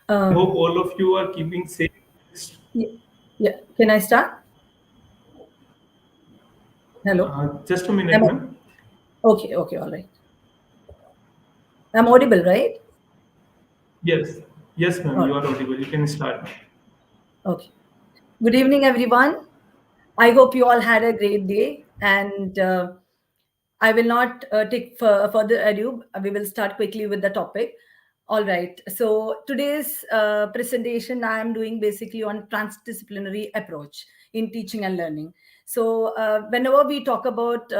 I Uh, hope all of you are keeping safe. y- yeah. Can I start? Hello. Just a minute, Am I, ma'am. okay. Okay. All right. I'm audible, right? Yes, yes, ma'am. All You right. are audible. You can start. Okay. Good evening, everyone. I hope you all had a great day, and I will not take further ado. We will start quickly with the topic. All right. So today's presentation I am doing basically on transdisciplinary approach in teaching and learning. So whenever we talk about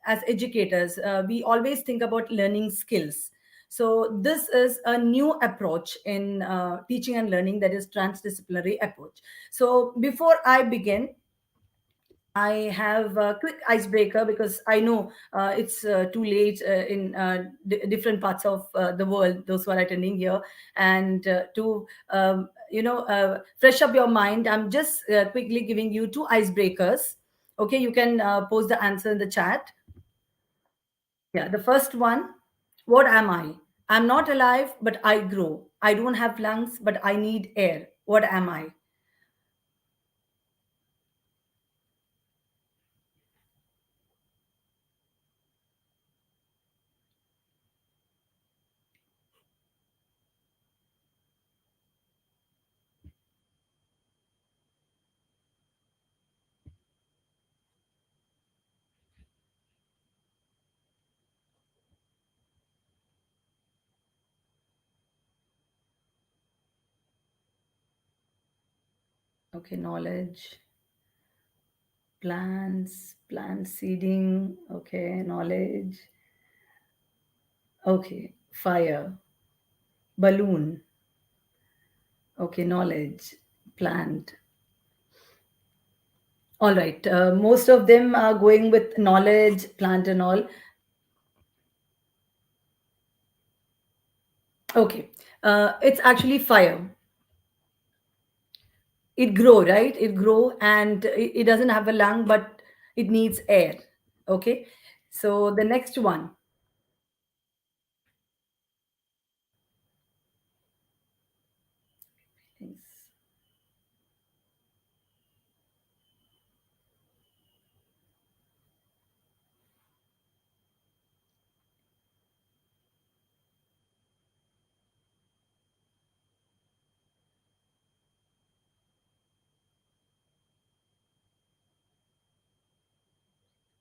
as educators, we always think about learning skills. So this is a new approach in teaching and learning, that is transdisciplinary approach. So before I begin, I have a quick icebreaker because I know it's too late in different parts of the world, those who are attending here. And to, fresh up your mind, I'm just quickly giving you two icebreakers. Okay, you can post the answer in the chat. Yeah, the first one, what am I? I'm not alive, but I grow. I don't have lungs, but I need air. What am I? Okay, knowledge. Plants, plant seeding, okay, knowledge, okay, fire, balloon, okay, knowledge, plant. All right, most of them are going with knowledge, plant, and all. Okay, it's actually fire. It grow, right? It grow, and it doesn't have a lung, but it needs air. Okay, so the next one.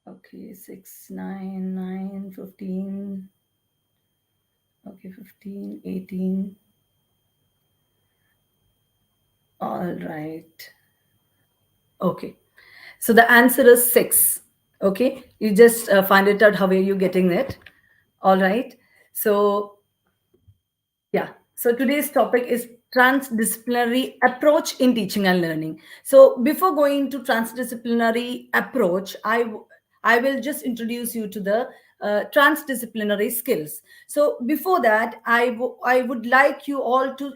Okay, 6, 9, 9, 15. Okay, 15, 18. All right. Okay. So the answer is 6. Okay. You just find it out how are you getting it. All right. So, yeah. So today's topic is transdisciplinary approach in teaching and learning. So before going to transdisciplinary approach, I will just introduce you to the transdisciplinary skills. So before that, I would like you all to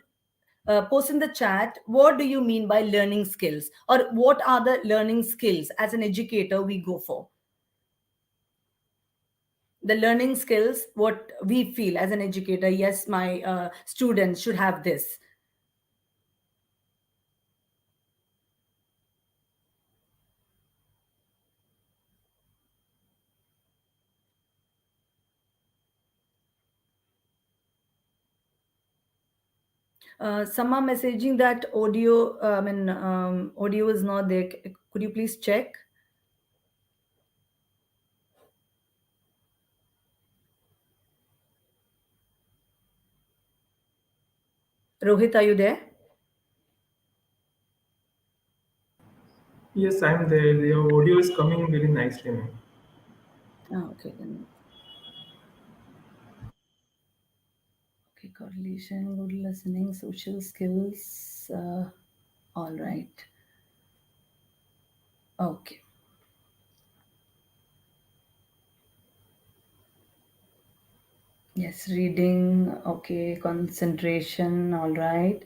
post in the chat, what do you mean by learning skills, or what are the learning skills as an educator we go for? The learning skills, what we feel as an educator, yes, my students should have this. Some are messaging that audio, audio is not there. Could you please check? Rohit, are you there? Yes, I'm there. Your audio is coming very nicely, ma'am. Okay, then. Okay, correlation, good listening, social skills. All right. Okay. Yes, reading, okay, concentration, all right.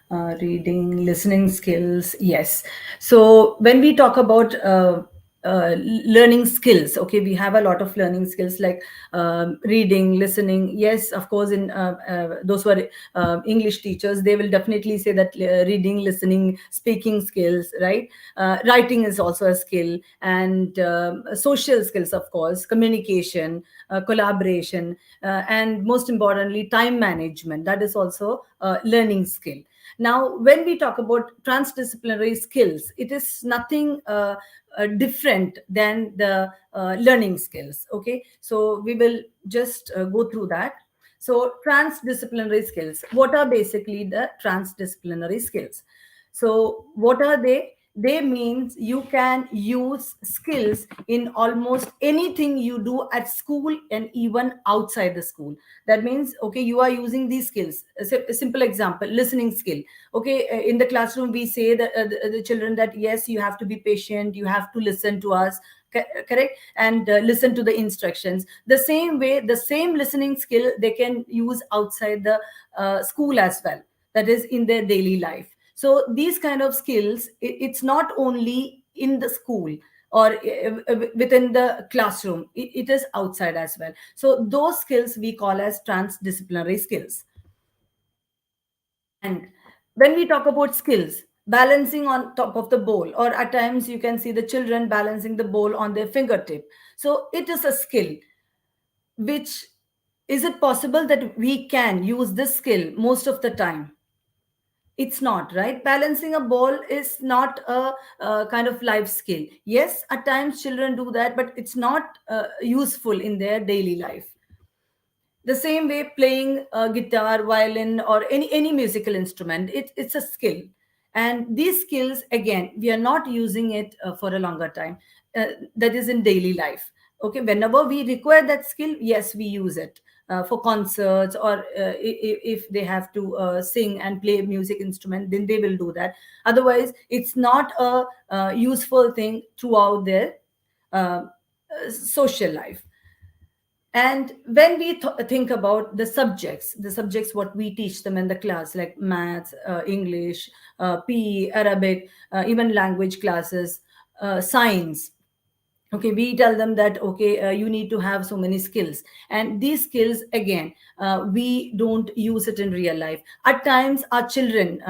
Reading, listening skills, yes. So when we talk about learning skills. Okay, we have a lot of learning skills like reading, listening. Yes, of course, in those who are English teachers, they will definitely say that reading, listening, speaking skills, right? Writing is also a skill, and social skills, of course, communication, collaboration, and most importantly, time management. That is also a learning skill. Now, when we talk about transdisciplinary skills, it is nothing different than the learning skills. Okay, so we will just go through that. So, transdisciplinary skills. What are basically the transdisciplinary skills? So, what are they? They means you can use skills in almost anything you do at school and even outside the school. That means, okay, you are using these skills. A simple example, listening skill. Okay, in the classroom, we say that the children that yes, you have to be patient, you have to listen to us, correct, and listen to the instructions. The same way, the same listening skill they can use outside the school as well, that is in their daily life. So these kind of skills, it's not only in the school or within the classroom, it is outside as well. So those skills we call as transdisciplinary skills. And when we talk about skills, balancing on top of the bowl, or at times you can see the children balancing the bowl on their fingertip. So it is a skill which, is it possible that we can use this skill most of the time? It's not, right? Balancing a ball is not a kind of life skill. Yes, at times children do that, but it's not useful in their daily life. The same way, playing guitar, violin, or any musical instrument, it's a skill. And these skills, again, we are not using it for a longer time. That is in daily life. Okay, whenever we require that skill, yes, we use it for concerts, or if they have to sing and play music instrument, then they will do that. Otherwise, it's not a useful thing throughout their uh, social life. And when we think about the subjects what we teach them in the class, like maths, English, PE, Arabic, even language classes, science. Okay, we tell them that okay, you need to have so many skills, and these skills, again, we don't use it in real life. At times our children,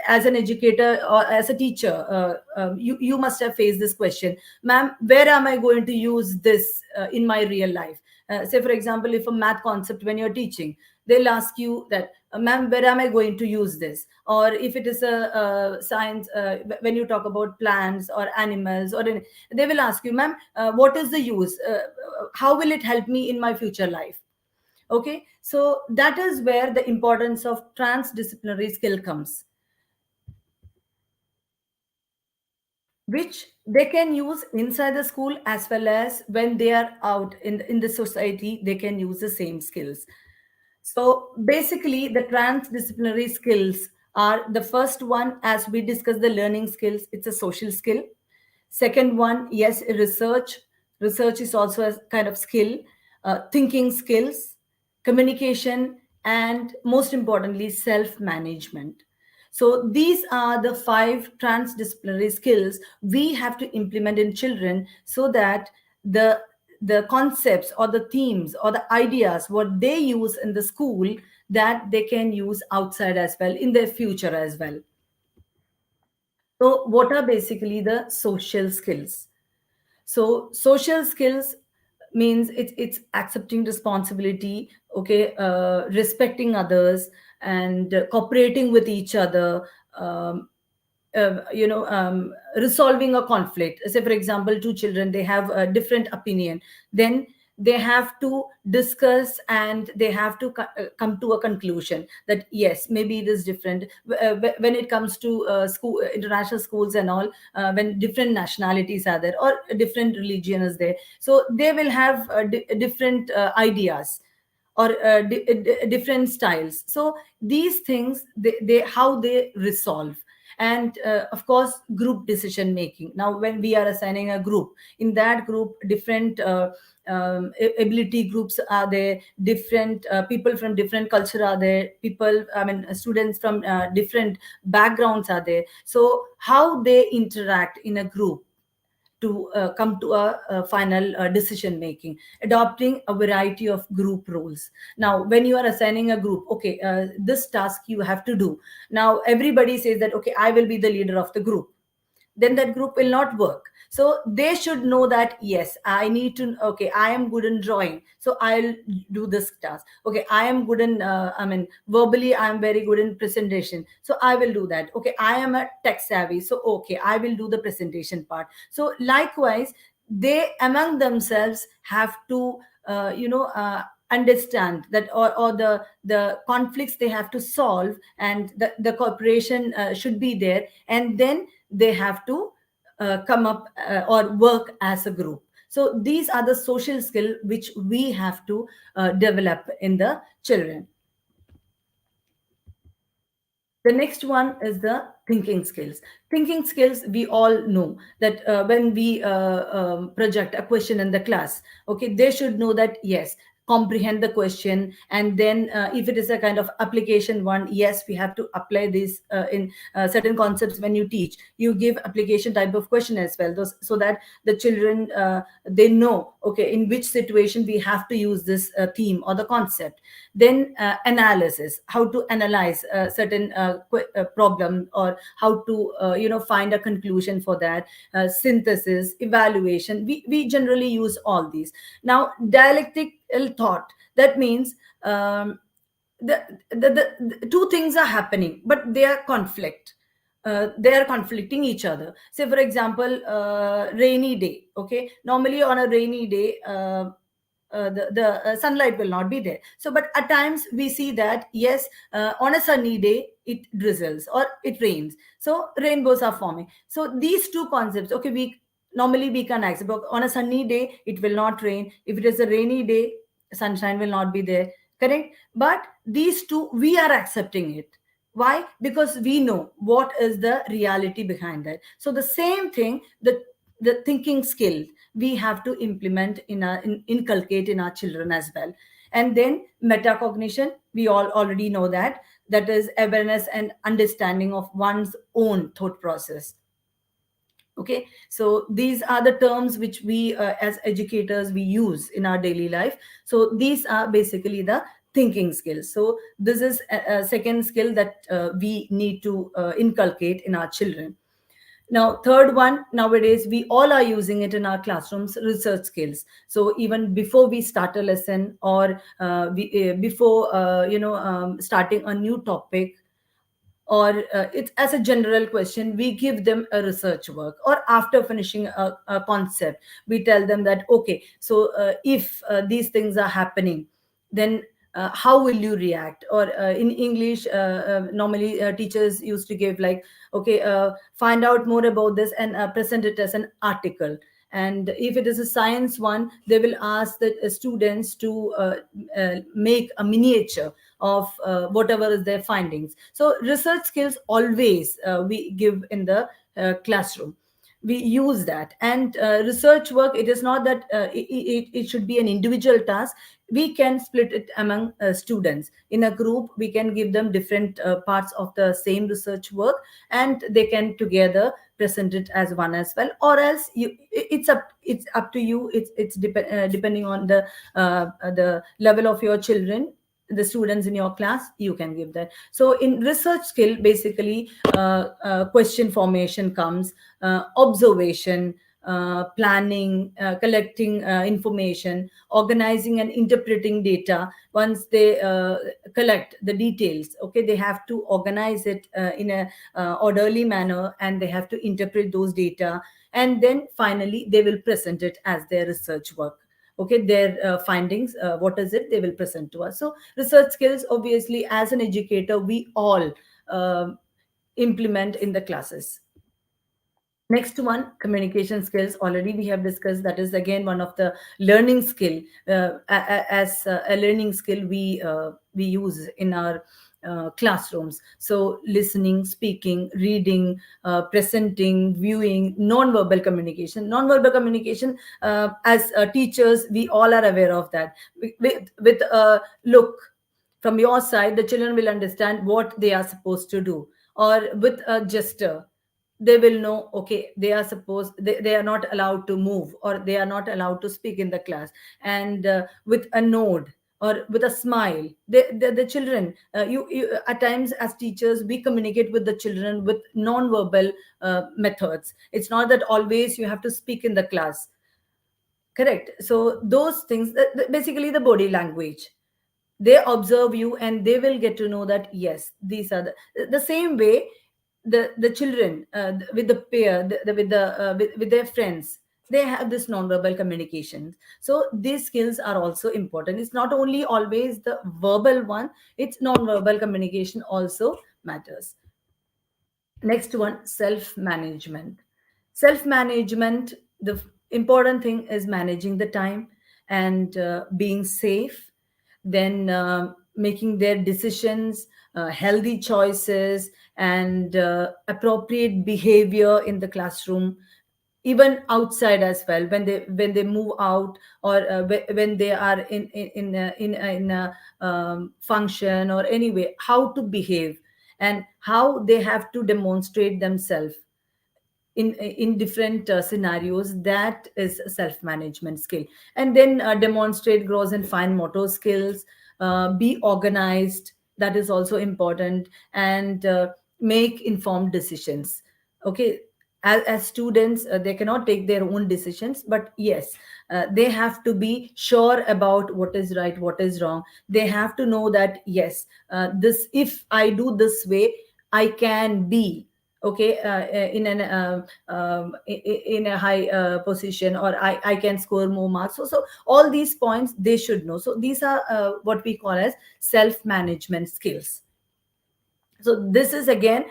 as an educator or as a teacher, you must have faced this question: ma'am, where am I going to use this in my real life? Say, for example, if a math concept, when you're teaching, they'll ask you that, ma'am, where am I going to use this? Or if it is a science, when you talk about plants or animals, or they will ask you, ma'am, what is the use? How will it help me in my future life? Okay, so that is where the importance of transdisciplinary skill comes, which they can use inside the school as well as when they are out in the society, they can use the same skills. So basically, the transdisciplinary skills are: the first one, as we discussed, the learning skills, it's a social skill. Second one, yes, research. Research is also a kind of skill. Thinking skills, communication, and most importantly, self management. So these are the five transdisciplinary skills we have to implement in children, so that the the concepts or the themes or the ideas what they use in the school, that they can use outside as well in their future as well. So what are basically the social skills? So social skills means it's accepting responsibility, okay, respecting others, and cooperating with each other, resolving a conflict. Say, for example, two children, they have a different opinion, then they have to discuss and they have to come to a conclusion that yes, maybe it is different. When it comes to school, international schools and all, when different nationalities are there or different religion is there, so they will have different ideas, or different styles. So these things, they how they resolve. And of course, group decision making. Now, when we are assigning a group, in that group, different ability groups are there, different people from different culture are there, people, I mean, students from different backgrounds are there. So how they interact in a group, to come to a final decision making, adopting a variety of group roles. Now when you are assigning a group, okay, this task you have to do. Now everybody says that, okay, I will be the leader of the group, then that group will not work. So they should know that, yes, I need to, okay, I am good in drawing, so I'll do this task. Okay, I am good in verbally I am very good in presentation, so I will do that. Okay, I am a tech savvy, so okay, I will do the presentation part. So likewise, they among themselves have to understand that, or the conflicts they have to solve, and the cooperation should be there, and then they have to come up or work as a group. So these are the social skill which we have to develop in the children. The next one is the thinking skills. Thinking skills, we all know that when we project a question in the class, okay, they should know that, yes, comprehend the question, and then if it is a kind of application one, yes, we have to apply this in certain concepts. When you teach, you give application type of question as well, so that the children they know, okay, in which situation we have to use this theme or the concept. Then analysis, how to analyze certain problem, or how to find a conclusion for that. Synthesis, evaluation, we generally use all these. Now dialectical thought, that means the two things are happening, but they are conflicting each other. Say for example, rainy day. Okay, normally on a rainy day, the sunlight will not be there. So but at times we see that, yes, on a sunny day it drizzles or it rains, so rainbows are forming. So these two concepts, okay, we normally we can accept. Okay, on a sunny day it will not rain, if it is a rainy day sunshine will not be there, correct? But these two we are accepting it. Why? Because we know what is the reality behind that. So the same thing, the thinking skill we have to implement inculcate in our children as well. And then metacognition, we all already know that, that is awareness and understanding of one's own thought process. Okay, so these are the terms which we as educators we use in our daily life. So these are basically the thinking skills. So this is a second skill that we need to inculcate in our children. Now third one, nowadays we all are using it in our classrooms, research skills. So even before we start a lesson, or before starting a new topic, or it's as a general question, we give them a research work, or after finishing a concept we tell them that, okay, so if these things are happening, then how will you react? Or in English, normally teachers used to give like, okay, find out more about this and present it as an article. And if it is a science one, they will ask the students to make a miniature of whatever is their findings. So research skills always we give in the classroom, we use that. And research work, it is not that it should be an individual task. We can split it among students in a group, we can give them different parts of the same research work, and they can together present it as one as well. Or else it's up to you, depending on the level of your children, the students in your class, you can give that. So in research skill, basically question formation comes, observation, planning, collecting information, organizing and interpreting data. Once they collect the details, okay, they have to organize it in a orderly manner, and they have to interpret those data, and then finally they will present it as their research work. Okay, their findings, what is it they will present to us. So research skills, obviously as an educator we all implement in the classes. Next one, communication skills. Already we have discussed, that is again one of the learning skill. As a learning skill, we use in our classrooms. So listening, speaking, reading, presenting, viewing, non-verbal communication. Non-verbal communication, as teachers, we all are aware of that. With a look from your side, the children will understand what they are supposed to do, or with a gesture they will know, okay, they are supposed, they are not allowed to move, or they are not allowed to speak in the class. And with a nod or with a smile, the children, you at times as teachers, we communicate with the children with non-verbal methods. It's not that always you have to speak in the class. Correct. So those things, basically the body language, they observe you and they will get to know that yes, these are the same way. The children, with the peer, with their friends, they have this non-verbal communication. So these skills are also important. It's not only always the verbal one, it's non-verbal communication also matters. Next one, self management. Self management, the important thing is managing the time and being safe, then making their decisions, healthy choices, and appropriate behavior in the classroom, even outside as well, when they move out, or when they are in a function or anyway, how to behave and how they have to demonstrate themselves in different scenarios. That is a self management skill. And then demonstrate gross and fine motor skills, be organized, that is also important, and make informed decisions. Okay, as students, they cannot take their own decisions, but yes, they have to be sure about what is right, what is wrong. They have to know that yes, this, if I do this way, I can be okay, in a high position, or I can score more marks. So all these points they should know. So these are what we call as self management skills. So this is again,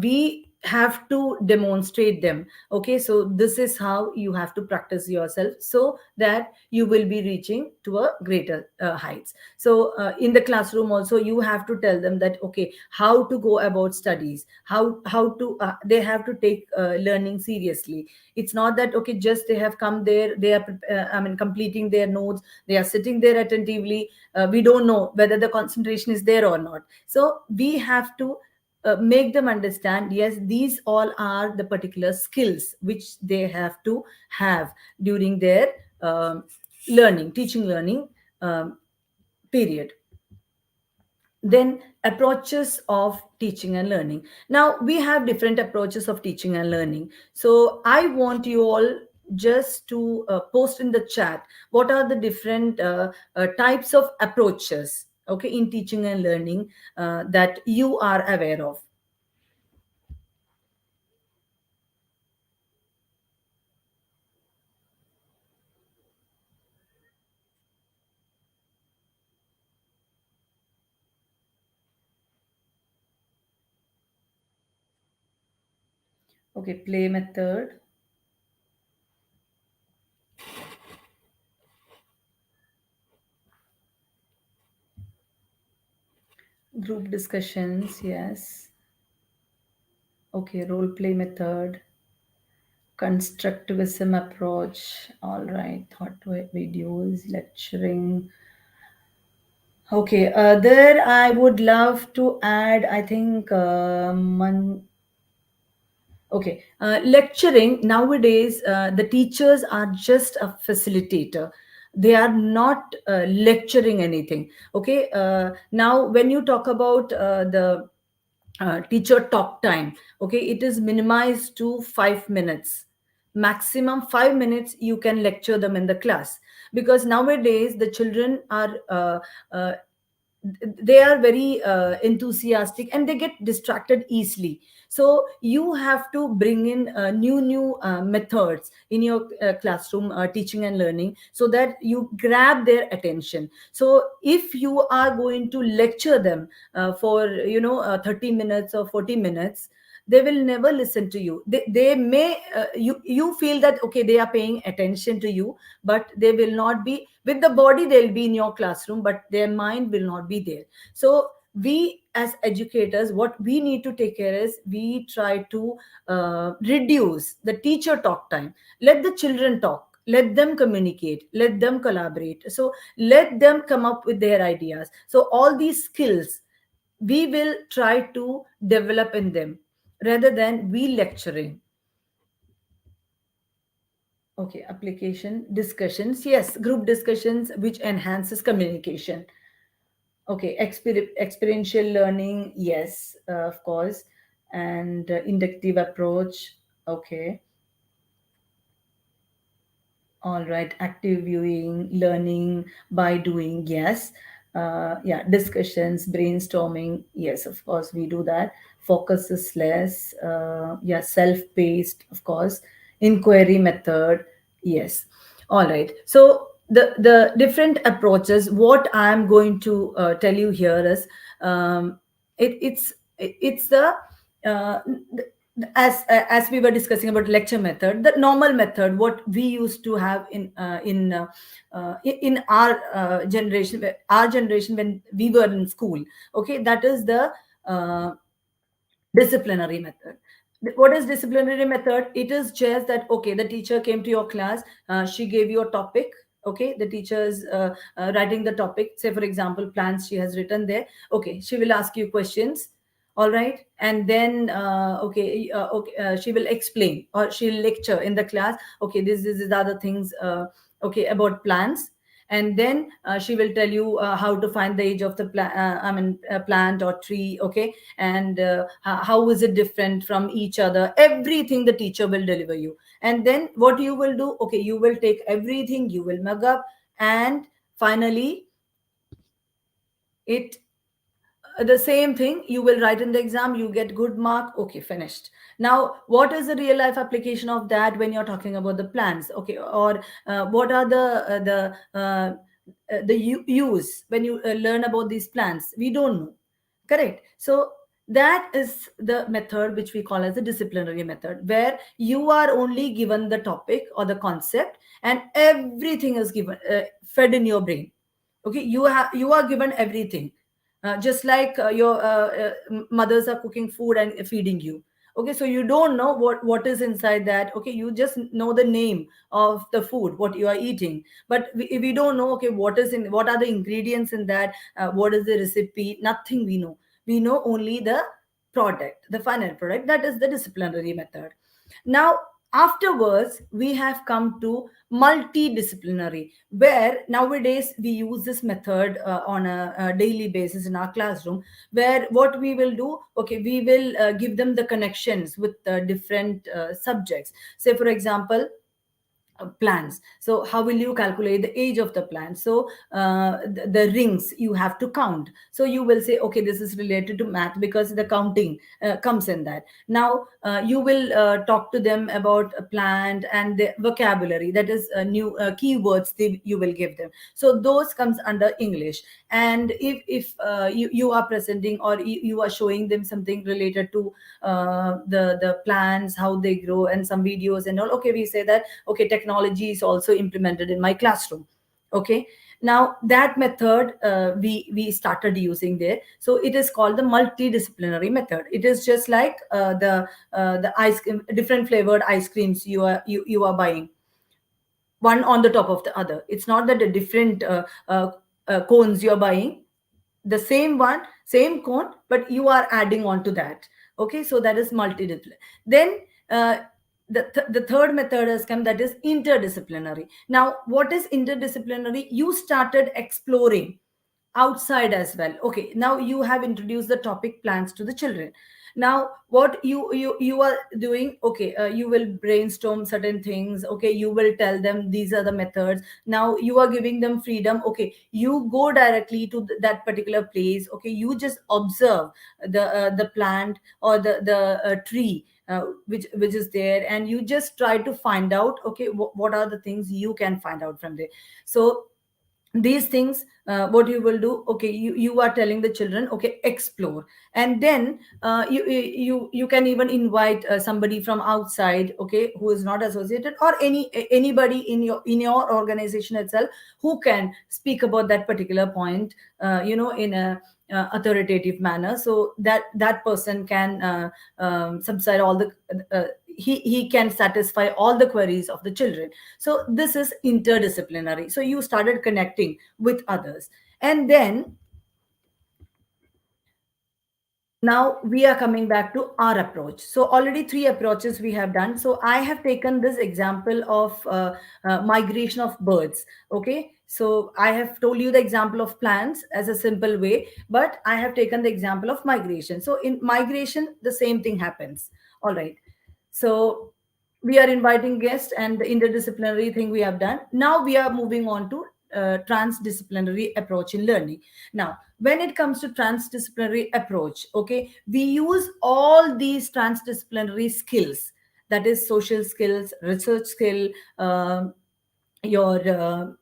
we have to demonstrate them. Okay, so this is how you have to practice yourself, so that you will be reaching to a greater heights. So in the classroom also, you have to tell them that okay, how to go about studies, how to they have to take learning seriously. It's not that okay, just they have come there, they are completing their notes, they are sitting there attentively, we don't know whether the concentration is there or not. So we have to make them understand, yes, these all are the particular skills which they have to have during their learning, teaching learning period. Then approaches of teaching and learning. Now we have different approaches of teaching and learning. So I want you all just to post in the chat what are the different types of approaches, okay, in teaching and learning, that you are aware of. Okay, play method, group discussions, yes. Okay, role play method, constructivism approach, all right, thought videos, lecturing. Okay, there I would love to add, I think, okay, lecturing nowadays, the teachers are just a facilitator. They are not lecturing anything. Okay, now when you talk about the teacher talk time, okay, it is minimized to 5 minutes. Maximum 5 minutes you can lecture them in the class, because nowadays the children are they are very enthusiastic and they get distracted easily. So you have to bring in new methods in your classroom teaching and learning, so that you grab their attention. So if you are going to lecture them for 30 minutes or 40 minutes, they will never listen to you. They may you feel that okay, they are paying attention to you, but they will not be with the body. They'll be in your classroom, but their mind will not be there. So we as educators, what we need to take care is, we try to reduce the teacher talk time. Let the children talk, let them communicate, let them collaborate, so let them come up with their ideas. So all these skills we will try to develop in them. rather than we lecturing. Okay, application discussions. Yes, group discussions which enhances communication. Okay, experiential learning. Yes, of course, and inductive approach. Okay, all right, active viewing, learning by doing, yes. Yeah, discussions, brainstorming, yes, of course, we do that. Focus is less, yeah, self paced, of course. Inquiry method, yes. All right. So, the different approaches, what I'm going to tell you here is it's the uh, as we were discussing about lecture method, the normal method what we used to have in our generation when we were in school. Okay, that is the uh, disciplinary method. What is disciplinary method? It is just that, okay, the teacher came to your class, she gave you a topic. Okay, the teacher is writing the topic, say for example plans, she has written there. Okay, she will ask you questions. All right, and then she will explain or she'll lecture in the class. Okay, this is the other things, okay, about plants. And then she will tell you how to find the age of the plant or tree. Okay, and how is it different from each other, everything the teacher will deliver you. And then what you will do, okay, you will take everything, you will mug up, and finally it the same thing you will write in the exam, you get good mark. Okay, finished. Now what is the real life application of that when you're talking about the plans? Okay, or what are the use when you learn about these plans? We don't know. Correct. So that is the method which we call as the disciplinary method, where you are only given the topic or the concept, and everything is given fed in your brain. Okay, you are given everything, just like your mothers are cooking food and feeding you. Okay, so you don't know what is inside that. Okay, you just know the name of the food what you are eating, but we don't know, okay, what are the ingredients in that, what is the recipe, nothing we know. We know only the product, the final product. That is the disciplinary method. Now afterwards we have come to multidisciplinary, where nowadays we use this method on a daily basis in our classroom, where what we will do, okay, we will give them the connections with different subjects. Say for example, plants. So how will you calculate the age of the plant? So the rings you have to count. So you will say, okay, this is related to math because the counting comes in that. Now you will talk to them about a plant and the vocabulary, that is new keywords you will give them. So those comes under English. And if you are presenting or you are showing them something related to the plants, how they grow, and some videos and all, okay, we say that, okay, technology is also implemented in my classroom. Okay, now that method we started using there. So it is called the multidisciplinary method. It is just like the ice cream, different flavored ice creams you are buying, one on the top of the other. It's not that the different cones you're buying, the same one, same cone, but you are adding on to that. Okay, so that is multidisciplinary. Then the third method has come, that is interdisciplinary. Now what is interdisciplinary? You started exploring outside as well. Okay, now you have introduced the topic plans to the children. Now what you are doing, okay, you will brainstorm certain things. Okay, you will tell them these are the methods. Now you are giving them freedom. Okay, you go directly to that particular place. Okay, you just observe the plant or the tree which is there, and you just try to find out, okay, what are the things you can find out from there. So these things, what you will do, okay, you are telling the children, okay, explore. And then you can even invite somebody from outside, okay, who is not associated, or anybody in your organization itself, who can speak about that particular point, in a authoritative manner, so that person can subside all the he can satisfy all the queries of the children. So this is interdisciplinary. So you started connecting with others. And then Now we are coming back to our approach. So already three approaches we have done. So I have taken this example of migration of birds. Okay, so I have told you the example of plants as a simple way, but I have taken the example of migration. So in migration the same thing happens. All right, so we are inviting guests and the interdisciplinary thing we have done. Now we are moving on to transdisciplinary approach in learning. Now when it comes to transdisciplinary approach, okay, we use all these transdisciplinary skills, that is social skills, research skill, your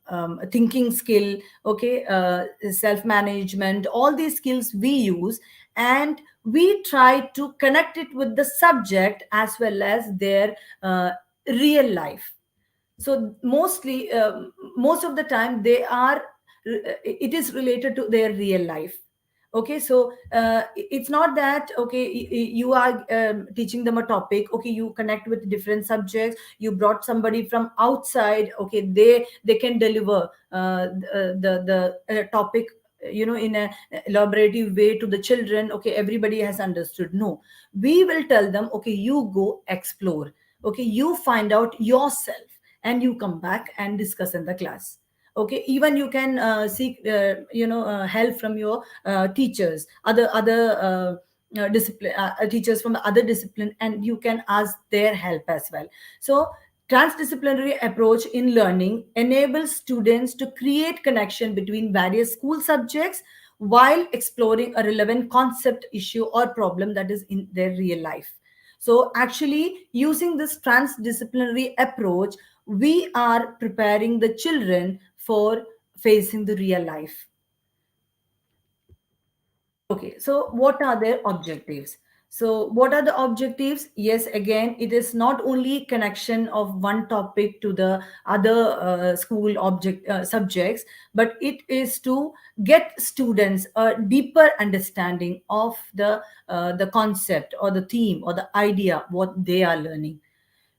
thinking skill, okay, self management, all these skills we use, and we try to connect it with the subject as well as their uh, real life. So mostly most of the time they are it is related to their real life. Okay, so it's not that, okay, you are teaching them a topic, okay, you connect with different subjects, you brought somebody from outside, okay, they can deliver the topic, in a elaborative way to the children, okay, everybody has understood. No, we will tell them, okay, you go explore, okay, you find out yourself, and you come back and discuss in the class. Okay, even you can seek help from your teachers, other discipline teachers from other discipline, and you can ask their help as well. So transdisciplinary approach in learning enables students to create connection between various school subjects while exploring a relevant concept, issue, or problem that is in their real life. So actually using this transdisciplinary approach, we are preparing the children for facing the real life. Okay, so what are their objectives? So what are the objectives? Yes, again, it is not only connection of one topic to the other school object subjects, but it is to get students a deeper understanding of the concept or the theme or the idea what they are learning.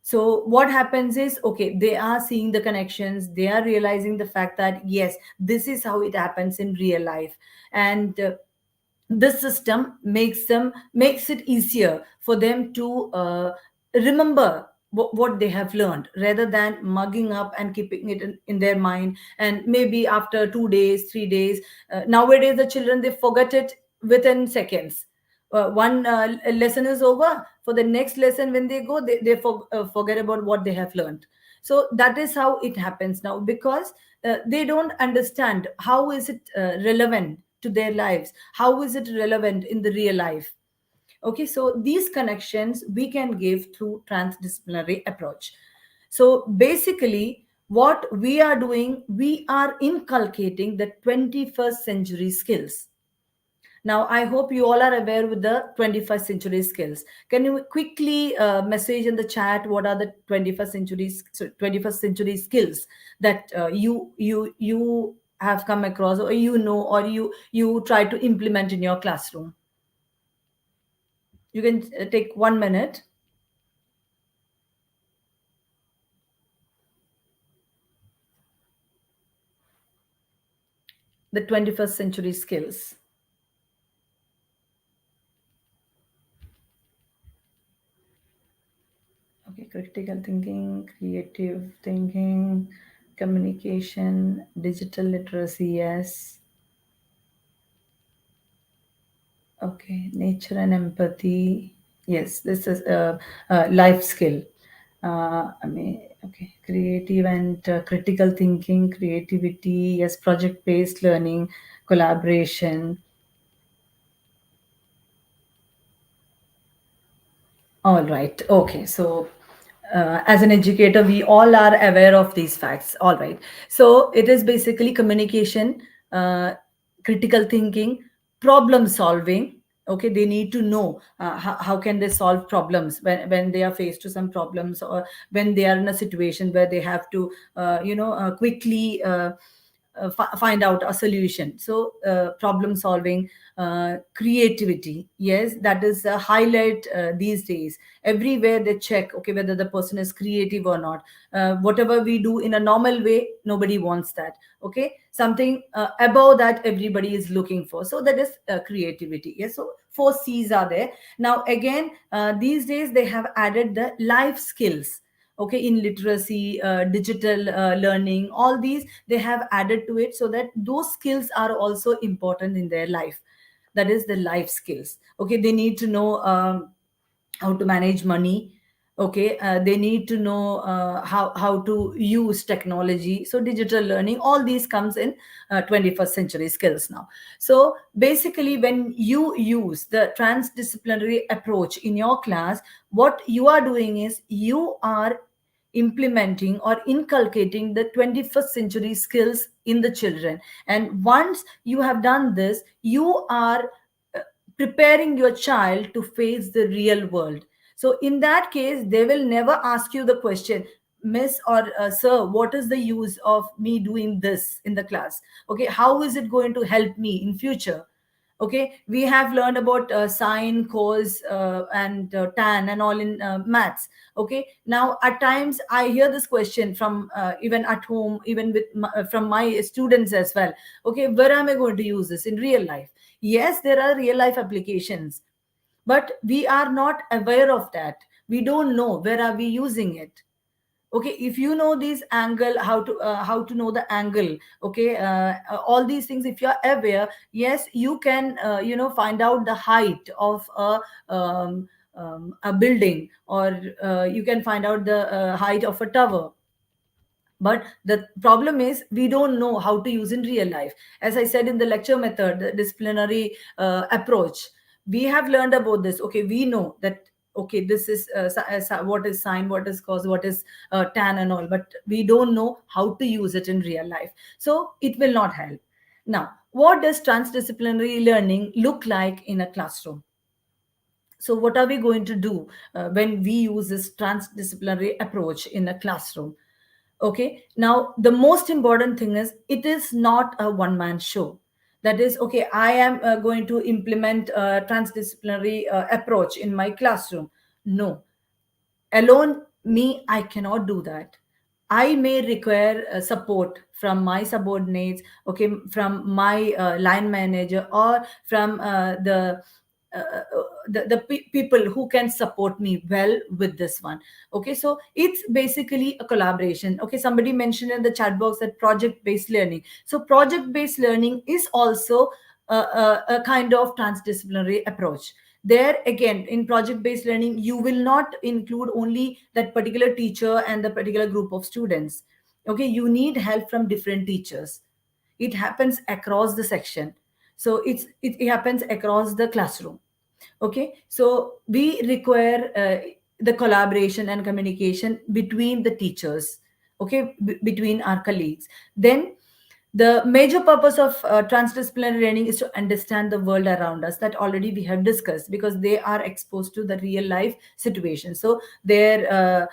So what happens is, okay, they are seeing the connections, they are realizing the fact that yes, this is how it happens in real life. And this system makes it easier for them to remember what they have learned, rather than mugging up and keeping it in their mind, and maybe after 2 days, 3 days, nowadays the children, they forget it within seconds. One lesson is over, for the next lesson when they go, they forget about what they have learned. So that is how it happens now, because they don't understand how is it relevant to their lives, how is it relevant in the real life. Okay, so these connections we can give through transdisciplinary approach. So basically what we are doing, we are inculcating the 21st century skills. Now I hope you all are aware with the 21st century skills. Can you quickly message in the chat what are the 21st century skills that you have come across, or or you try to implement in your classroom? You can take 1 minute. The 21st century skills. Okay, critical thinking, creative thinking, communication, digital literacy, yes. Okay, nature and empathy. Yes, this is a life skill. Okay, creative and critical thinking, creativity, yes, project based learning, collaboration. All right. Okay. So, as an educator, we all are aware of these facts. All right. So, it is basically communication, uh, critical thinking, problem solving. Okay. They need to know how can they solve problems when they are faced to some problems, or when they are in a situation where they have to, quickly find out a solution. So problem solving, creativity, yes, that is a highlight these days. Everywhere they check, okay, whether the person is creative or not. Whatever we do in a normal way, nobody wants that. Okay, something above that everybody is looking for. So that is creativity. Yes, so 4 C's are there. Now again, these days they have added the life skills. Okay, in literacy, digital learning, all these they have added to it, so that those skills are also important in their life. That is the life skills. Okay, they need to know how to manage money. Okay, they need to know how to use technology. So digital learning, all these comes in 21st century skills now. So basically, when you use the transdisciplinary approach in your class, what you are doing is you are implementing or inculcating the 21st century skills in the children. And once you have done this, you are uh, preparing your child to face the real world. So in that case, they will never ask you the question, miss or sir, what is the use of me doing this in the class? Okay, how is it going to help me in future? Okay, we have learned about sine, cos, and tan and all in maths. Okay, now at times I hear this question from even at home, even from my students as well. Okay, where am I going to use this in real life? Yes, there are real life applications, but we are not aware of that. We don't know where are we using it. Okay, if you know this angle, how to know the angle. Okay, all these things, if you are aware, yes, you can find out the height of a building, or you can find out the height of a tower. But the problem is we don't know how to use in real life. As I said, in the lecture method, the disciplinary approach, we have learned about this. Okay, we know that, okay, this is what is sine, what is cos, what is tan and all, but we don't know how to use it in real life. So it will not help. Now, what does transdisciplinary learning look like in a classroom? So what are we going to do when we use this transdisciplinary approach in a classroom? Okay, now the most important thing is it is not a one man show. That is, okay, I am going to implement a transdisciplinary approach in my classroom. No, alone me, I cannot do that. I may require support from my subordinates, okay, from my line manager, or from the people who can support me well with this one. Okay, so it's basically a collaboration. Okay, somebody mentioned in the chat box that project based learning. So project based learning is also a kind of transdisciplinary approach. There again, in project based learning, you will not include only that particular teacher and the particular group of students. Okay, you need help from different teachers. It happens across the section. So it happens across the classroom. Okay, so we require the collaboration and communication between the teachers. Okay, between our colleagues. Then the major purpose of transdisciplinary learning is to understand the world around us, that already we have discussed, because they are exposed to the real life situation. So their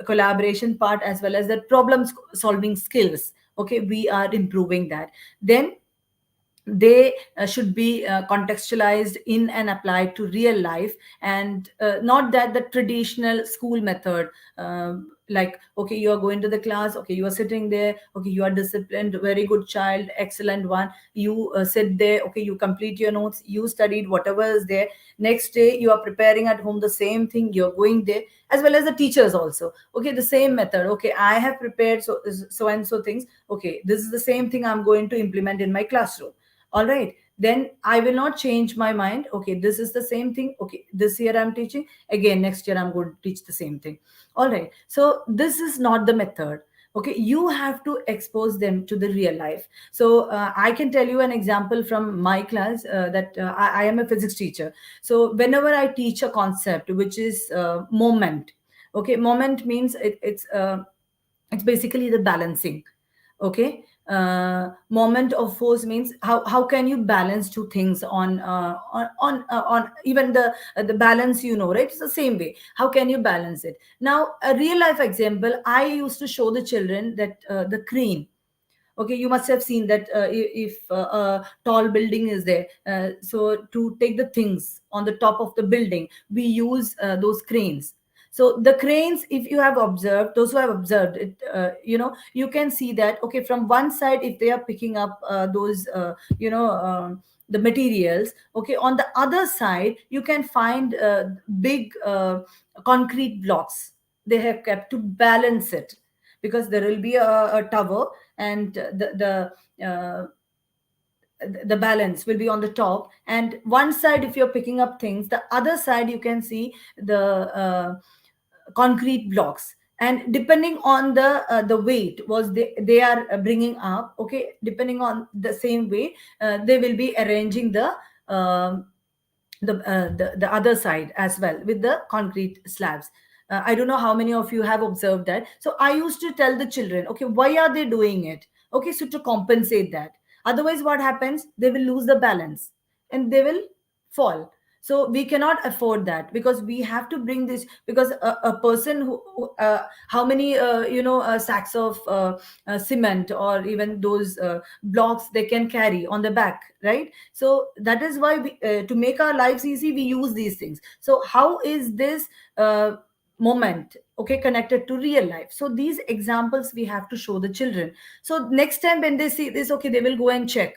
collaboration part, as well as the problem solving skills, okay, we are improving that. Then they should be contextualized in and applied to real life, and not that the traditional school method, like, okay, you are going to the class, okay, you are sitting there, okay, you are disciplined, very good child, excellent one, you sit there, okay, you complete your notes, you studied whatever is there, next day you are preparing at home the same thing, you're going there, as well as the teachers also. Okay, the same method, okay, I have prepared so and so things, okay, this is the same thing I'm going to implement in my classroom. All right, then I will not change my mind. Okay, this is the same thing. Okay, this year I'm teaching, again next year I'm going to teach the same thing. All right, so this is not the method. Okay, you have to expose them to the real life. So I can tell you an example from my class, that I am a physics teacher. So whenever I teach a concept which is moment. Okay, moment means it's basically the balancing. Okay, moment of force means how can you balance two things on even the balance, right? It's the same way. How can you balance it? Now, a real life example, I used to show the children that the crane. Okay, you must have seen that if a tall building is there, so to take the things on the top of the building, we use those cranes. So the cranes, if you have observed, those who have observed it, you can see that, okay, from one side, if they are picking up those the materials, okay, on the other side you can find big concrete blocks they have kept to balance it, because there will be a tower, and the balance will be on the top, and one side if you're picking up things, the other side you can see the concrete blocks, and depending on the weight was they are bringing up, okay, depending on the same way, they will be arranging um the other side as well with the concrete slabs. I don't know how many of you have observed that. So I used to tell the children, okay, why are they doing it? Okay, so to compensate that. Otherwise, what happens? They will lose the balance and they will fall. So we cannot afford that, because we have to bring this, because a person how many sacks of cement or even those blocks they can carry on the back, right? So that is why to make our lives easy, we use these things. So how is this moment, okay, connected to real life? So these examples we have to show the children, so next time when they see this, okay, they will go and check,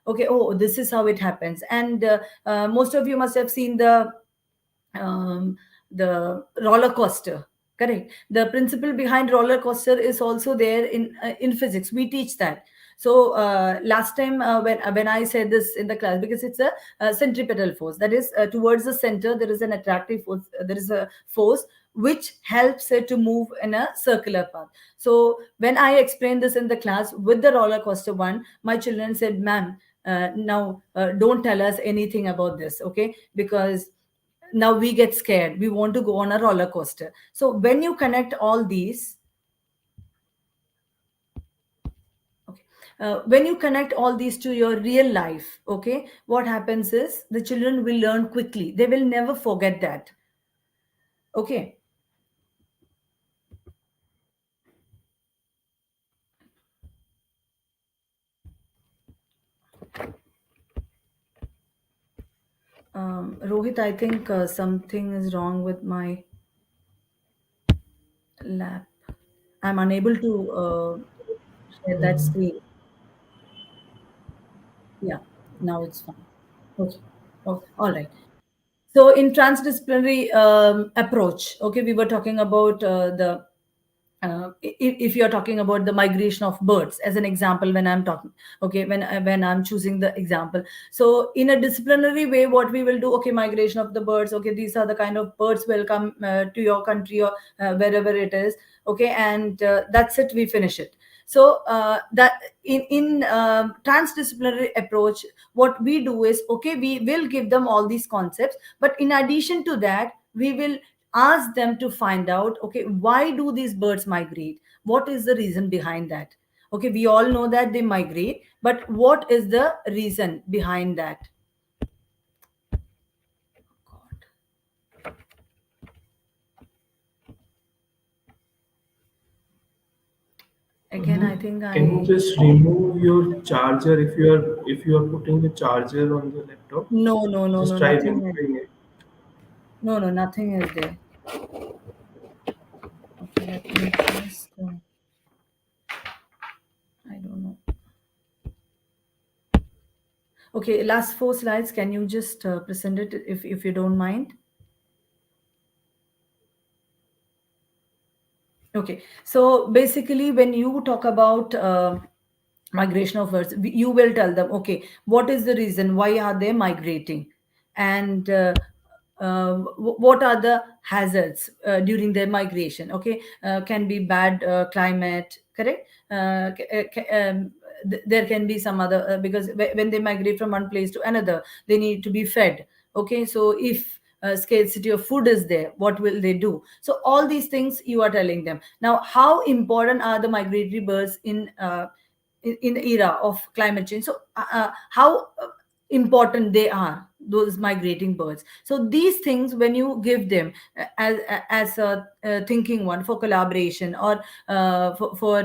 okay, oh, this is how it happens. And most of you must have seen um, the roller coaster, correct? The principle behind roller coaster is also there in physics. We teach that. So last time when I said this in the class, because it's a centripetal force, that is towards the center there is an attractive force, there is a force which helps it to move in a circular path. So when I explained this in the class with the roller coaster one, my children said, ma'am, now don't tell us anything about this, okay, because now we get scared, we want to go on a roller coaster. So when you connect all these, okay, when you connect all these to your real life, okay, what happens is the children will learn quickly, they will never forget that. Okay. Rohit, I think something is wrong with my lap. I'm unable to share that screen. Yeah, now it's fine. Okay. Okay, all right. So in transdisciplinary approach, okay, we were talking about the if you're talking about the migration of birds as an example, when I'm talking, okay, when I'm choosing the example. So in a disciplinary way, what we will do, okay, migration of the birds, okay, these are the kind of birds will come to your country or wherever it is, okay, and that's it, we finish it. So that in transdisciplinary approach, what we do is, okay, we will give them all these concepts, but in addition to that, we will ask them to find out, okay, why do these birds migrate, what is the reason behind that. Okay, we all know that they migrate, but what is the reason behind that? God. Again, I think Can you I just remove your charger if you are putting the charger on the laptop? no, no, no, no, Just try nothing is, removing it. no, no, nothing is there. Okay, let me just I don't know. Okay, last four slides, can you just present it if you don't mind? Okay, so basically, when you talk about migration of birds, you will tell them, okay, what is the reason? Why are they migrating? And what are the hazards during their migration? Okay, can be bad climate, correct? There can be some other, because when they migrate from one place to another, they need to be fed. Okay, so if scarcity of food is there, what will they do? So all these things you are telling them. Now, how important are the migratory birds in the era of climate change? So how important they are, those migrating birds. So these things, when you give them as a thinking one for collaboration, or for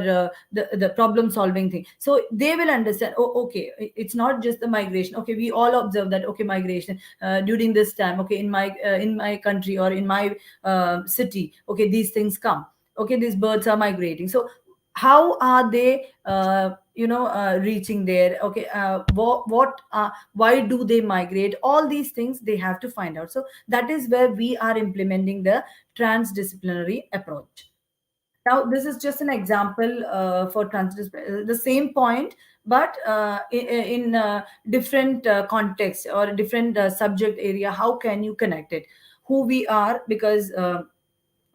the problem solving thing, so they will understand, oh, okay, it's not just the migration. Okay, we all observe that, okay, migration during this time, okay, in my country or in my city, okay, these things come, okay, these birds are migrating. So how are they reaching there? Okay, why do they migrate? All these things they have to find out. So that is where we are implementing the transdisciplinary approach. Now this is just an example for transdisciplinary, the same point, but in different context or different subject area. How can you connect it? Who we are, because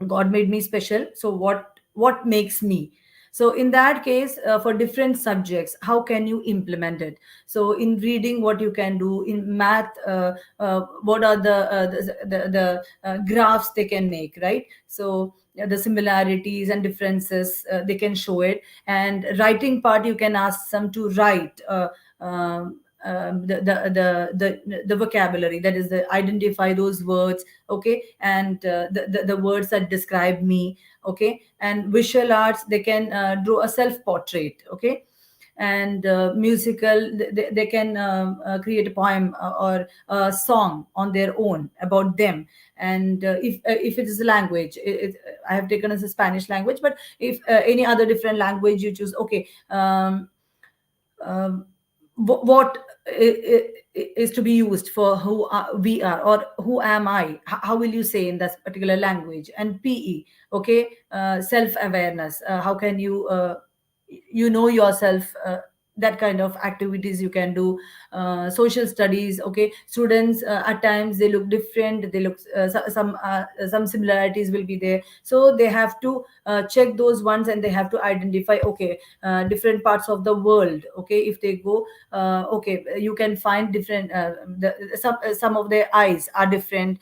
God made me special. So what makes me? So in that case, for different subjects, how can you implement it? So in reading, what you can do in math, what are the graphs they can make, right? So the similarities and differences, they can show it. And writing part, you can ask them to write the vocabulary, that is, the identify those words, okay, and the words that describe me, okay. And visual arts, they can draw a self portrait, okay. And musical, they can create a poem or a song on their own about them. And if it is a language, I have taken as a Spanish language, but if any other different language you choose, okay. Um, what is to be used for who we are, or who am I? How will you say in that particular language? And PE, okay, self awareness, how can you yourself, that kind of activities you can do. Social studies, okay, students, at times they look different, they look some similarities will be there, so they have to check those ones, and they have to identify, okay, different parts of the world, okay. If they go, okay, you can find different, some of their eyes are different,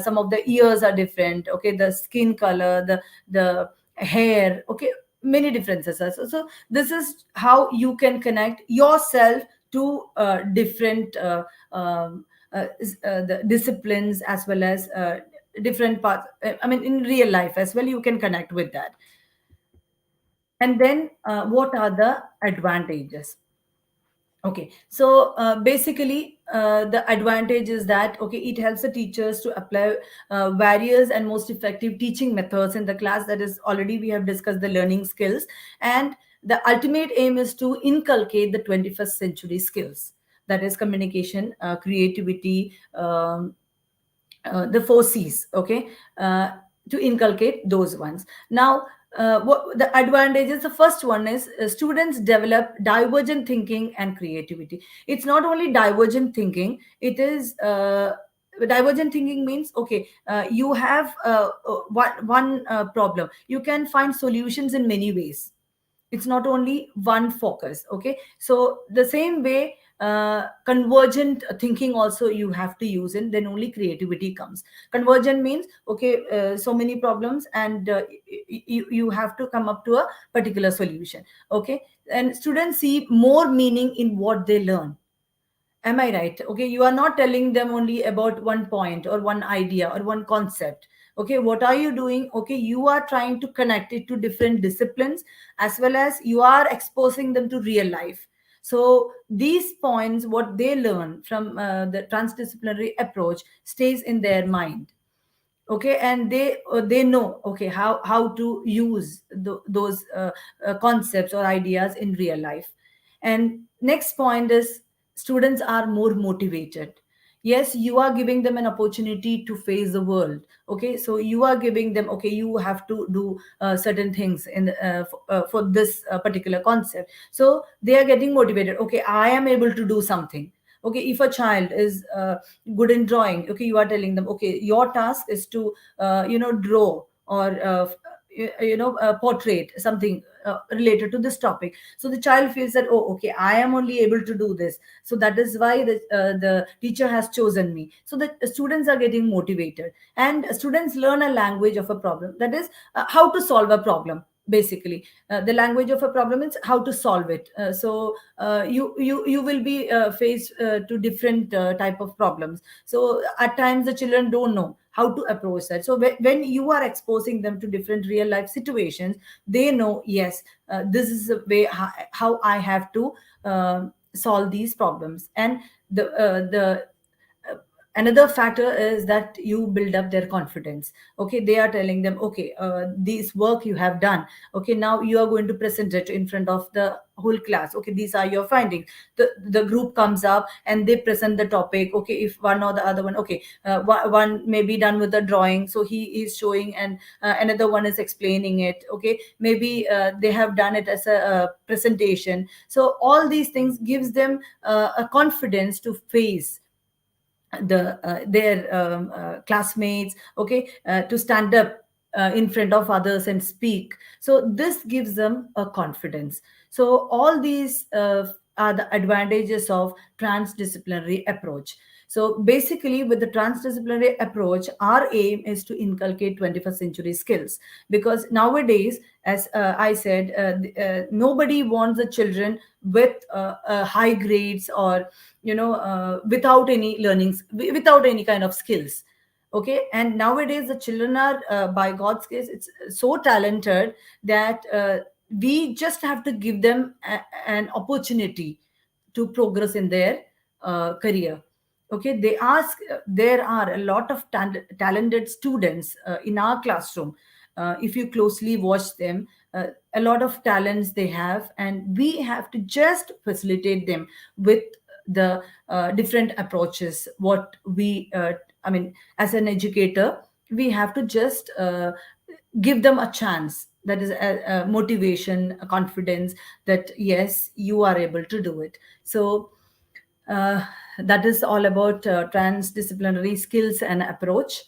some of the ears are different, okay, the skin color, the hair, okay, many differences are. So this is how you can connect yourself to different the disciplines, as well as different parts, I mean, in real life as well, you can connect with that. And then what are the advantages? Okay, so basically, the advantage is that, okay, it helps the teachers to apply various and most effective teaching methods in the class. That is, already we have discussed the learning skills, and the ultimate aim is to inculcate the 21st century skills. That is communication, creativity, the four C's, okay, to inculcate those ones. Now, what the advantages? The first one is students develop divergent thinking and creativity. It's not only divergent thinking; it is divergent thinking means, okay, you have one problem, you can find solutions in many ways. It's not only one focus, okay. So the same way, convergent thinking also you have to use, and then only creativity comes. Convergent means, okay, so many problems, and you have to come up to a particular solution, okay. And students see more meaning in what they learn. Am I right? Okay, you are not telling them only about one point or one idea or one concept. Okay, what are you doing? Okay, you are trying to connect it to different disciplines, as well as you are exposing them to real life. So these points, what they learn from the transdisciplinary approach, stays in their mind, okay. And they know, okay, how to use those concepts or ideas in real life. And next point is, students are more motivated. Yes, you are giving them an opportunity to face the world, okay. So you are giving them, okay, you have to do certain things for this particular concept. So they are getting motivated. Okay, I am able to do something. Okay, if a child is good in drawing, okay, you are telling them, okay, your task is to draw, or portrait something related to this topic. So the child feels that, oh, okay, I am only able to do this, so that is why the teacher has chosen me. So the students are getting motivated, and students learn a language of a problem, that is how to solve a problem. basically. The language of a problem is how to solve it. You will be faced to different type of problems. So at times the children don't know how to approach that. So when you are exposing them to different real life situations, they know, yes, this is the way how I have to solve these problems. And the uh, another factor is that you build up their confidence. Okay, they are telling them, okay, this work you have done, okay, now you are going to present it in front of the whole class. Okay, these are your findings. The group comes up and they present the topic. Okay, if one or the other one, okay, one may be done with the drawing, so he is showing, and another one is explaining it. Okay, maybe they have done it as a presentation. So all these things gives them a confidence to face their classmates. Okay, to stand up in front of others and speak. So this gives them a confidence. So all these are the advantages of transdisciplinary approach. So basically, with the transdisciplinary approach, our aim is to inculcate 21st century skills, because nowadays, as I said, nobody wants the children with high grades, or without any learnings, without any kind of skills. Okay, and nowadays the children are, by God's grace, it's so talented that we just have to give them an opportunity to progress in their career. Okay, there are a lot of talented students in our classroom. If you closely watch them, a lot of talents they have, and we have to just facilitate them with the different approaches. What we I mean, as an educator, we have to just give them a chance, that is a motivation, a confidence, that yes, you are able to do it. So uh, that is all about transdisciplinary skills and approach.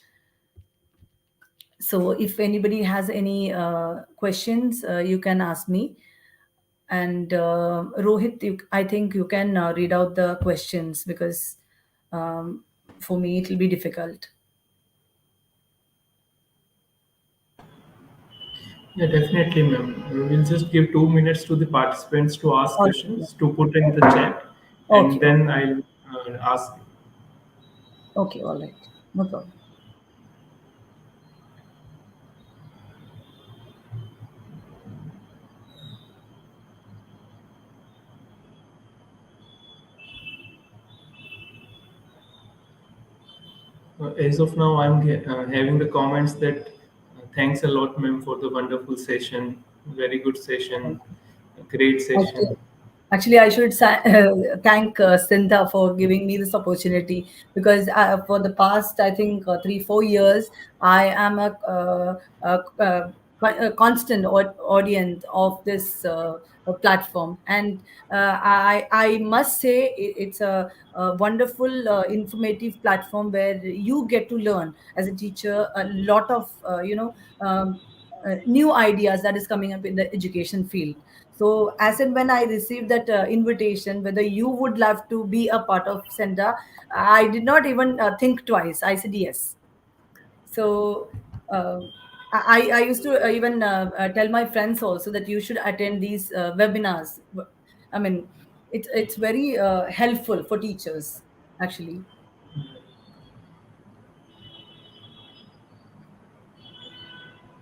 So if anybody has any questions, you can ask me. And Rohit, I think you can read out the questions, because for me it will be difficult. Yeah, definitely, ma'am. We will just give 2 minutes to the participants to ask All right. questions, to put in the chat, and Okay. then I'll ask. Okay. All right. No problem. As of now, having the comments that thanks a lot, ma'am, for the wonderful session. Very good session. Great Okay. session. Actually, I should thank Sindha for giving me this opportunity, because for the past, I think, 3, 4 years, I am a constant audience of this platform, and I must say it's a wonderful, informative platform where you get to learn as a teacher a lot of new ideas that is coming up in the education field. So as and when I received that invitation, whether you would love to be a part of Senda, I did not even think twice. I said yes. So uh, I used to even tell my friends also that you should attend these webinars. I mean, it's very helpful for teachers, actually.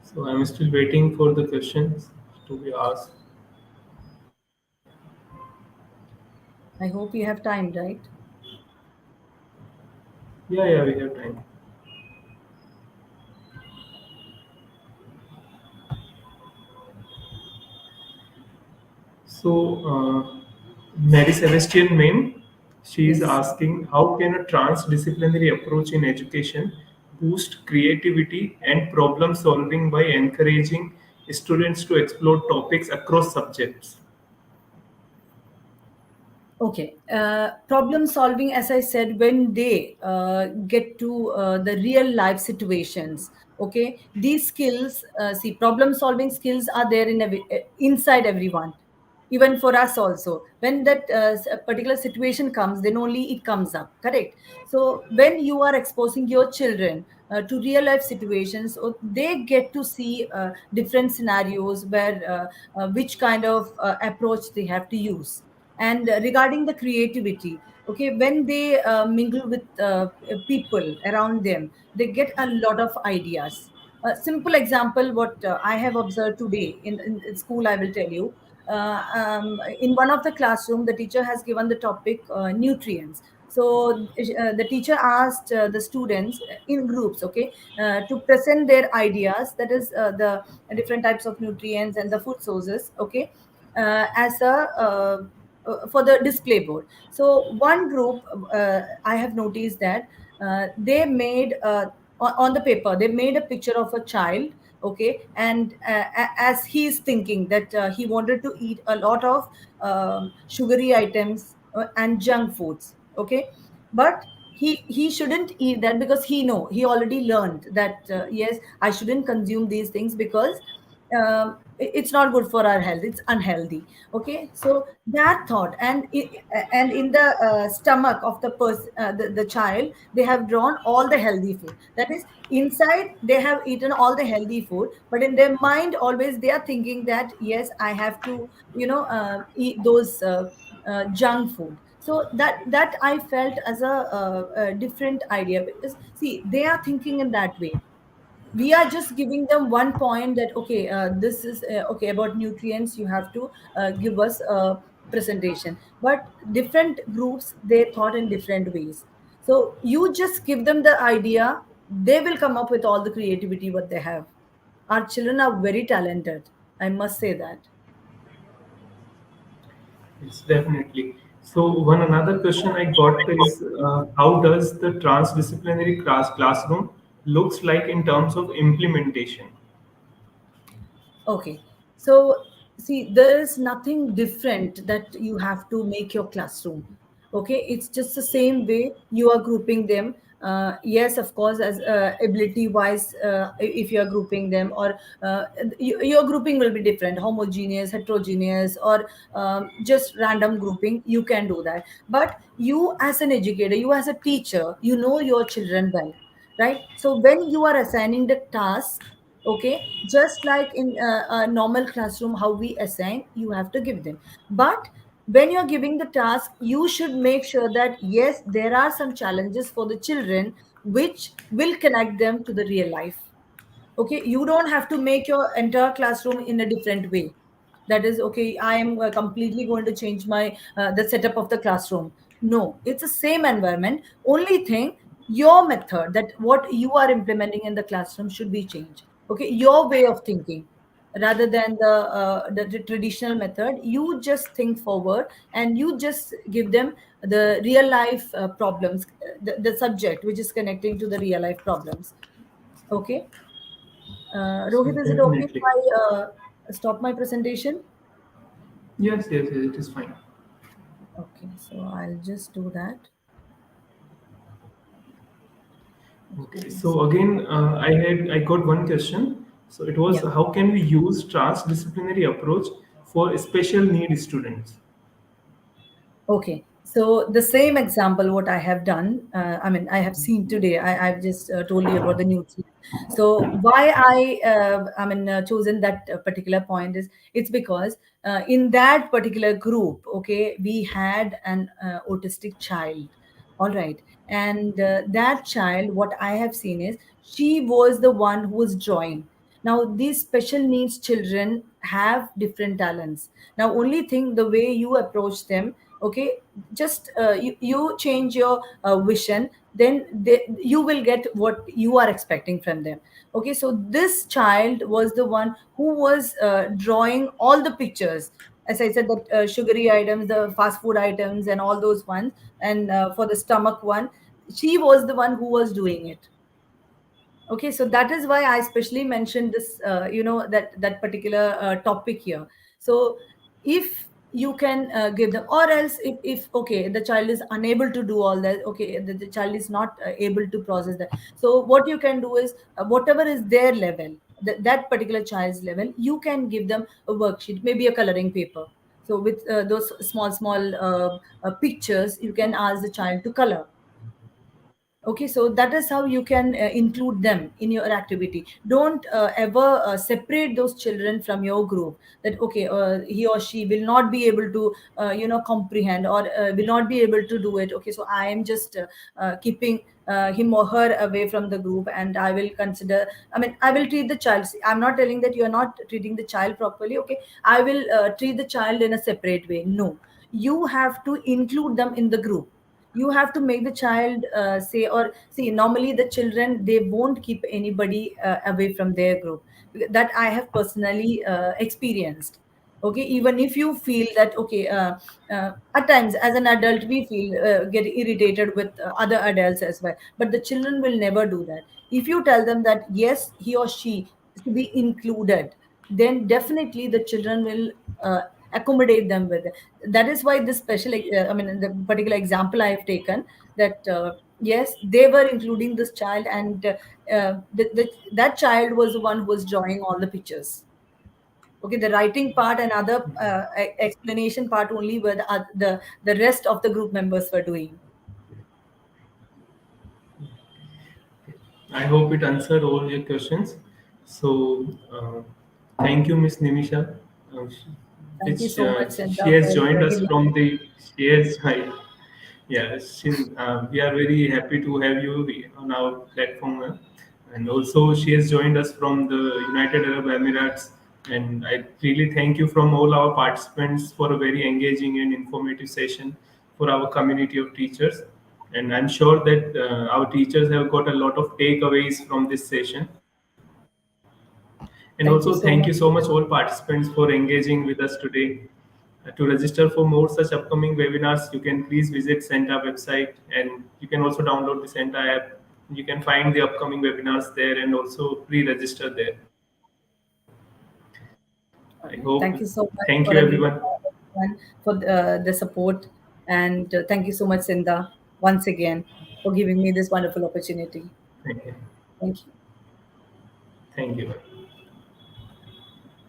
So I'm still waiting for the questions to be asked. I hope you have time, right? Yeah, yeah, we have time. So, Mary Celestian Main, she is Yes. asking how can a transdisciplinary approach in education boost creativity and problem solving by encouraging students to explore topics across subjects? Okay. Problem solving, as I said, when they get to the real life situations. Okay, these skills, see, problem solving skills are there in inside everyone, even for us also. When that a particular situation comes, then only it comes up. Correct. So when you are exposing your children to real life situations, so they get to see different scenarios where which kind of approach they have to use. And regarding the creativity, okay, when they mingle with people around them, they get a lot of ideas. A simple example, what I have observed today in school, I will tell you. In one of the classroom, the teacher has given the topic nutrients. So the teacher asked the students in groups, okay, to present their ideas. That is the different types of nutrients and the food sources, okay, as a for the display board. So one group, I have noticed that they made on the paper, they made a picture of a child, okay, and as he is thinking that he wanted to eat a lot of sugary items and junk foods, okay, but he shouldn't eat that because he already learned that yes, I shouldn't consume these things because it's not good for our health, it's unhealthy. Okay, so that thought, and in the stomach of the child, they have drawn all the healthy food. That is, inside they have eaten all the healthy food, but in their mind always they are thinking that yes, I have to eat those junk food. So that I felt as a different idea, because see, they are thinking in that way. We are just giving them one point that okay, this is okay, about nutrients you have to give us a presentation, but different groups, they thought in different ways. So you just give them the idea, they will come up with all the creativity what they have. Our children are very talented, I must say that. Yes, definitely. So one another question I got is how does the transdisciplinary classroom looks like in terms of implementation? Okay. So, see, there is nothing different that you have to make your classroom. Okay. It's just the same way you are grouping them. Yes, of course, as ability wise, if you are grouping them, or your grouping will be different, homogeneous, heterogeneous, or just random grouping, you can do that. But you, as an educator, you, as a teacher, you know your children well, right? So, when you are assigning the task, okay, just like in a normal classroom, how we assign, you have to give them. But when you're giving the task, you should make sure that yes, there are some challenges for the children which will connect them to the real life. Okay, you don't have to make your entire classroom in a different way. That is okay, I am completely going to change my the setup of the classroom. No, it's the same environment. Only thing, your method, that what you are implementing in the classroom should be changed. Okay, your way of thinking, rather than the traditional method. You just think forward, and you just give them the real life problems, the subject which is connecting to the real life problems. Okay. So Rohit, is it okay if definitely. I stop my presentation? Yes, yes, yes, it is fine. Okay, so I'll just do that. Okay, Please. so again, I got one question. So it was Yeah. how can we use transdisciplinary approach for special need students? Okay, so the same example, what I have done, I mean, I have seen today. I've just told you about the nutrients. So why I mean, chosen that particular point is it's because in that particular group, okay, we had an autistic child. All right, and that child, what I have seen is she was the one who was drawing. Now these special needs children have different talents. Now only thing, the way you approach them, okay, just you change your vision, then you will get what you are expecting from them. Okay, so this child was the one who was drawing all the pictures, as I said, that sugary items, the fast food items, and all those ones. And for the stomach one, she was the one who was doing it. Okay, so that is why I especially mentioned this, that particular topic here. So if you can give them, or else if okay, the child is unable to do all that, okay, the child is not able to process that. So what you can do is whatever is their level, that particular child's level, you can give them a worksheet, maybe a coloring paper. So with those small pictures, you can ask the child to color. Okay, so that is how you can include them in your activity. Don't ever separate those children from your group, that okay, he or she will not be able to comprehend, or will not be able to do it. Okay, so I am just keeping him or her away from the group, and I will consider, I mean, I will treat the child. See, I'm not telling that you are not treating the child properly. Okay, I will treat the child in a separate way. No, you have to include them in the group. You have to make the child say, or see, normally the children, they won't keep anybody away from their group. That I have personally experienced. Okay, even if you feel that okay, at times as an adult we feel get irritated with other adults as well, but the children will never do that. If you tell them that yes, he or she is to be included, then definitely the children will accommodate them with it. That is why this special I mean, the particular example I have taken, that yes, they were including this child, and that child was the one who was drawing all the pictures. Okay, the writing part and other explanation part only were the rest of the group members were doing. I hope it answered all your questions. So, thank you, Miss Nimisha, Thank you which so much, she Santa, has for joined us joining me. from the. She has, yeah, we are very happy to have you on our platform, and also she has joined us from the United Arab Emirates. And I really thank you from all our participants for a very engaging and informative session for our community of teachers. And I'm sure that our teachers have got a lot of takeaways from this session. And also, thank you Thank you so much, so much. all participants, for engaging with us today. To register for more such upcoming webinars, you can please visit Senta website, and you can also download the Senta app. You can find the upcoming webinars there and also pre-register there. I hope. Thank you Thank so you, much everyone. for everyone for the support, and thank you so much, Sinda, once again, for giving me this wonderful opportunity. Thank you. Thank you. Thank you.